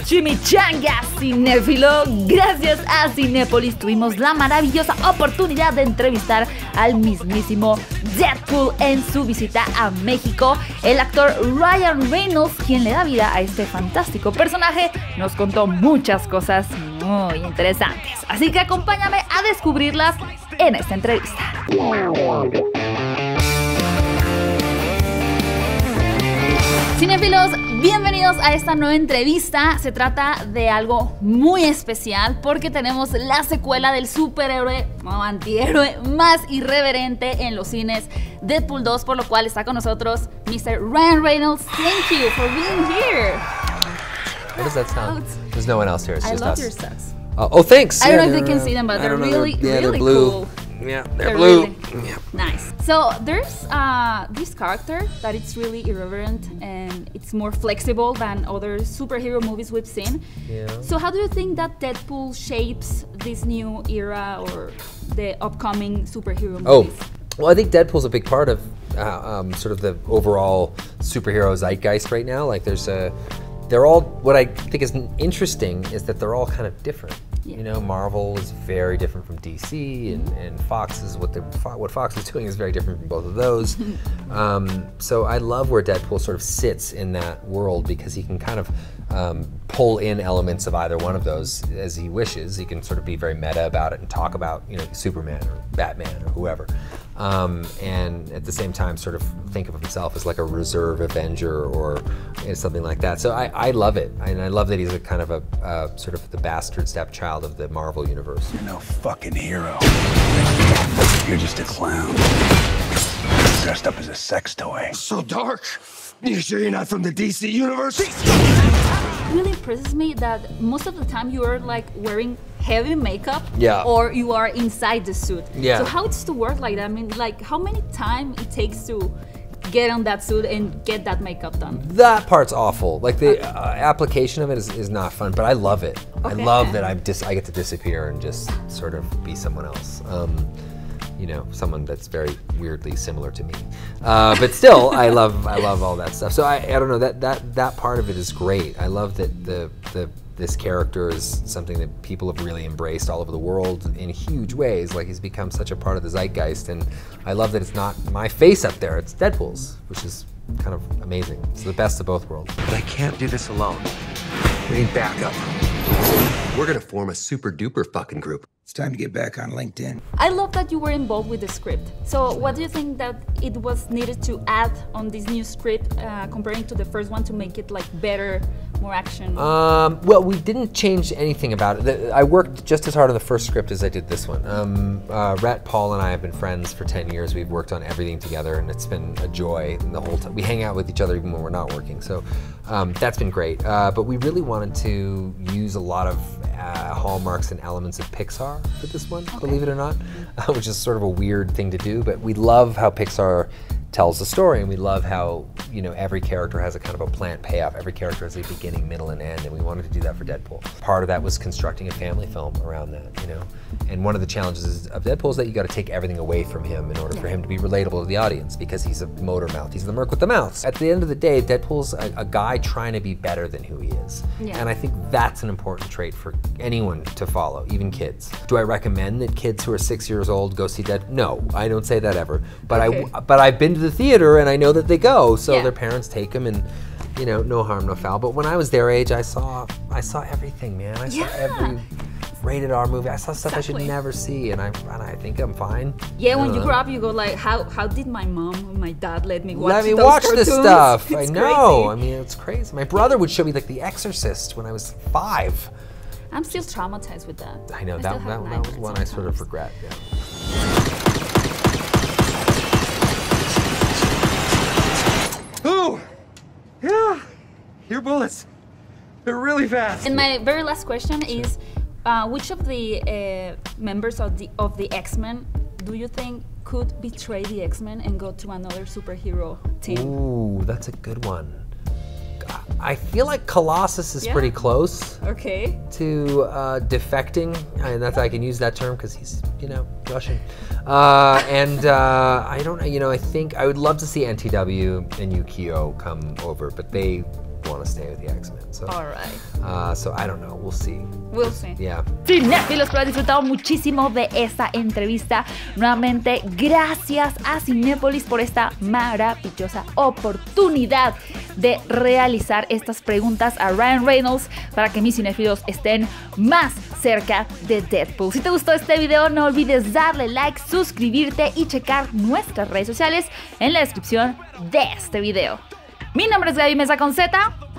Chimichanga cinéfilo, gracias a Cinépolis tuvimos la maravillosa oportunidad de entrevistar al mismísimo Deadpool en su visita a México. El actor Ryan Reynolds, quien le da vida a este fantástico personaje, nos contó muchas cosas muy interesantes. Así que acompáñame a descubrirlas en esta entrevista. Cinéfilos, bienvenidos a esta nueva entrevista. Se trata de algo muy especial porque tenemos la secuela del superhéroe o antihéroe más irreverente en los cines, Deadpool 2, por lo cual está con nosotros Mr. Ryan Reynolds. Thank you for being here. What does that sound? There's no one else here. It's just us. I love your socks. Oh, thanks. I don't know if they can see them, but they're really, really cool. Yeah, they're blue. Really nice. So there's this character that it's really irreverent and it's more flexible than other superhero movies we've seen. Yeah. So how do you think that Deadpool shapes this new era or the upcoming superhero movies? Well, I think Deadpool's a big part of sort of the overall superhero zeitgeist right now. Like they're all, what I think is interesting is that they're all kind of different. Yeah. You know, Marvel is very different from DC, and Fox is what Fox is doing is very different from both of those. So I love where Deadpool sort of sits in that world because he can kind of pull in elements of either one of those as he wishes. He can sort of be very meta about it and talk about, you know, Superman or Batman or whoever. And at the same time sort of think of himself as like a reserve Avenger or something like that. So I love it, and I love that he's a kind of a sort of the bastard stepchild of the Marvel universe. You're no fucking hero. You're just a clown. Dressed up as a sex toy. So dark. You sure you're not from the DC universe? It really impresses me that most of the time you are like wearing heavy makeup, yeah, or you are inside the suit. Yeah. So how it's to work like that? I mean, like how many time it takes to get on that suit and get that makeup done? That part's awful. Like the application of it is not fun, but I love it. Okay. I love that I get to disappear and just sort of be someone else. You know, someone that's very weirdly similar to me. But still, I love all that stuff. So I don't know, that part of it is great. I love that this character is something that people have really embraced all over the world in huge ways. Like he's become such a part of the zeitgeist, and I love that it's not my face up there, it's Deadpool's, which is kind of amazing. It's the best of both worlds. But I can't do this alone. We need backup. We're gonna form a super duper fucking group. It's time to get back on LinkedIn. I love that you were involved with the script. So what do you think that it was needed to add on this new script comparing to the first one to make it like better, more action? Well, we didn't change anything about it. I worked just as hard on the first script as I did this one. Rhett, Paul, and I have been friends for 10 years. We've worked on everything together, and it's been a joy the whole time. We hang out with each other even when we're not working, so that's been great. But we really wanted to use a lot of hallmarks and elements of Pixar for this one, believe it or not, which is sort of a weird thing to do, but we love how Pixar tells the story, and we love how, you know, every character has a kind of a planned payoff. Every character has a beginning, middle, and end, and we wanted to do that for Deadpool. Part of that was constructing a family film around that, you know. And one of the challenges of Deadpool is that you got to take everything away from him in order for him to be relatable to the audience, because he's a motor mouth. He's the merc with the mouth. At the end of the day, Deadpool's a guy trying to be better than who he is. Yeah. And I think that's an important trait for anyone to follow, even kids. Do I recommend that kids who are 6 years old go see Deadpool? No, I don't say that ever. But I've been to the theater and I know that they go, so their parents take them, and you know, no harm, no foul. But when I was their age, I saw everything, man. I saw every rated R movie. I saw stuff I should never see, and I think I'm fine. Yeah, when you grow up, you go like, how did my mom and my dad let me watch this stuff? It's I know. Crazy. I mean, it's crazy. My brother would show me like The Exorcist when I was 5. I'm still traumatized with that. I know, that was one I sort of regret. Yeah. Ooh! Yeah! Your bullets. They're really fast. And my very last question is, which of the members of the X-Men do you think could betray the X-Men and go to another superhero team? Ooh, that's a good one. I feel like Colossus is pretty close to defecting, and I can use that term because he's, you know, Russian. I don't know, you know, I think I would love to see NTW and Yukio come over, but they want to stay with the X-Men. So, All right. so I don't know. We'll see. We'll see. Yeah. Cinéfilos, pero he disfrutado muchísimo de esta entrevista. Nuevamente, gracias a Cinépolis por esta maravillosa oportunidad de realizar estas preguntas a Ryan Reynolds para que mis cinéfilos estén más cerca de Deadpool. Si te gustó este video, no olvides darle like, suscribirte y checar nuestras redes sociales en la descripción de este video. Mi nombre es Gaby Mesa con Z.